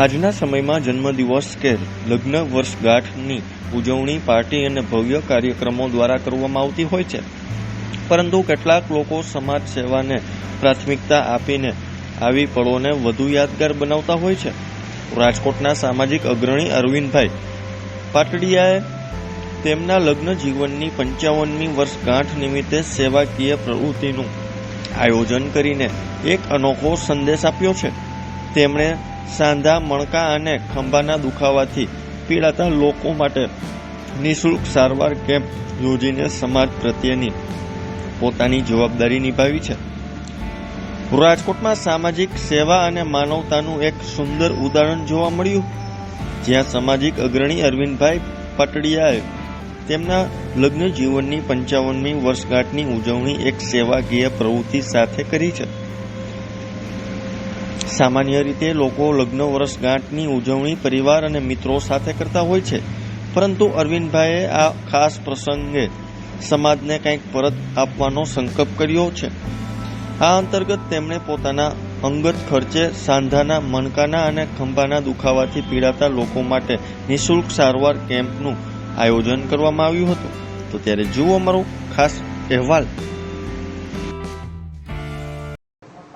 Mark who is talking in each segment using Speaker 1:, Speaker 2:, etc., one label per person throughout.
Speaker 1: આજના સમયમાં જન્મદિવસ કે લગ્ન વર્ષગાંઠની ઉજવણી પાર્ટી અને ભવ્ય કાર્યક્રમો દ્વારા કરવામાં આવતી હોય છે, પરંતુ કેટલાક લોકો સમાજ સેવાને પ્રાથમિકતા આપીને આવી પળોને વધુ યાદગાર બનાવતા હોય છે. રાજકોટના સામાજિક અગ્રણી અરવિંદભાઈ પાટડિયાએ તેમના લગ્ન જીવનની 55મી વર્ષગાંઠ નિમિત્તે સેવાકીય પ્રવૃત્તિનું આયોજન કરીને એક અનોખો સંદેશ આપ્યો છે. તેમણે સાંધા, મણકા અને ખંભાના દુખાવાથી પીડાતા લોકો માટે નિઃશુલ્ક સારવાર કેમ્પ યોજીને સમાજ પ્રત્યેની પોતાની જવાબદારી નિભાવી છે. રાજકોટમાં સામાજિક સેવા અને માનવતાનું એક સુંદર ઉદાહરણ જોવા મળ્યું, જ્યાં સામાજિક અગ્રણી અરવિંદભાઈ પાટડિયાએ તેમના લગ્ન જીવનની 55મી વર્ષગાંઠની ઉજવણી એક સેવાકીય પ્રવૃત્તિ સાથે કરી છે. સામાન્ય રીતે લોકો લગ્ન વર્ષગાંઠની ઉજવણી પરિવાર અને મિત્રો સાથે કરતા હોય છે, પરંતુ અરવિંદભાઈએ આ ખાસ પ્રસંગે સમાજને કંઈક પરત આપવાનો સંકલ્પ કર્યો છે. આ અંતર્ગત તેમણે પોતાના અંગત ખર્ચે સાંધાના, મણકાના અને ખંભાના દુખાવાથી પીડાતા લોકો માટે નિઃશુલ્ક સારવાર કેમ્પનું આયોજન કરવામાં આવ્યું હતું. તો ત્યારે જુઓ મારો ખાસ અહેવાલ.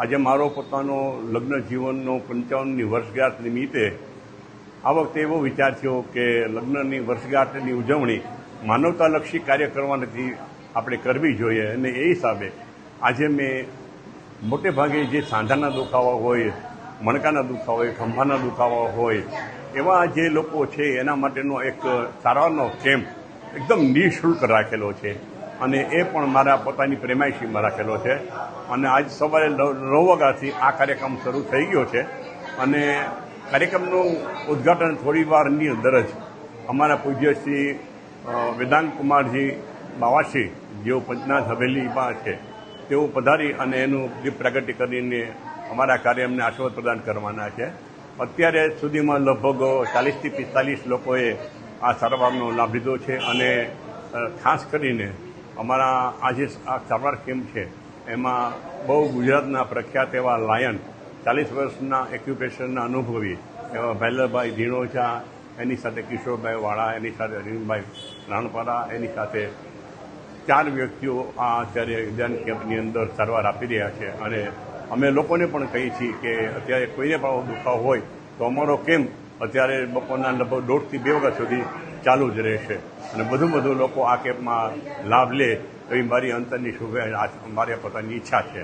Speaker 2: આજે મારો પોતાનો લગ્ન જીવનનો 55મી વર્ષગાંઠ નિમિત્તે આ વખતે એવો વિચાર થયો કે લગ્નની વર્ષગાંઠની ઉજવણી માનવતાલક્ષી કાર્ય કરવાથી આપણે કરવી જોઈએ, અને એ હિસાબે આજે મેં મોટે ભાગે જે સાંધાના દુખાવા હોય, મણકાના દુખાવા હોય, ખંભાના દુખાવા હોય, એવા જે લોકો છે એના માટેનો એક સારવારનો કેમ્પ એકદમ નિઃશુલ્ક રાખેલો છે, અને એ પણ મારા પોતાની પ્રેમાઇશીમાં રાખેલો છે. અને આજ સવારે 9 વાગ્યાથી આ કાર્યક્રમ શરૂ થઈ ગયો છે, અને કાર્યક્રમનું ઉદ્ઘાટન થોડી વારની અંદર જ અમારા પૂજ્ય શ્રી વેદાંત કુમારજી બાવાશ્રી, જેઓ પંચનાથ હવેલીમાં છે, તેઓ પધારી અને એનું દીપ પ્રગટી કરીને અમારા કાર્યમને આશીર્વાદ પ્રદાન કરવાના છે. અત્યારે સુધીમાં લગભગ 40થી 45 લોકોએ આ સારવારનો લાભ લીધો છે, અને ખાસ કરીને અમારા આજે આ સારવાર કેમ્પ છે એમાં બહુ ગુજરાતના પ્રખ્યાત એવા લાયન 40 વર્ષના એક્યુપેશનના અનુભવી એવા ભૈલરભાઈ ધીણોજા, એની સાથે કિશોરભાઈ વાળા, એની સાથે અરવિંદભાઈ રાણપરા, એની સાથે 4 વ્યક્તિઓ આ અત્યારે ધ્યાન કેમ્પની અંદર સારવાર આપી રહ્યા છે. અને અમે લોકોને પણ કહીએ છીએ કે અત્યારે કોઈને પણ દુખાવો હોય તો અમારો કેમ્પ અત્યારે બપોરના લગભગ 1:30 થી 2 વાગ્યા સુધી ચાલુ જ રહેશે, અને વધુ લોકો આ કેમ્પમાં લાભ લે એવી મારી અંતરની શુભેચ્છા, મારી પોતાની ઈચ્છા છે.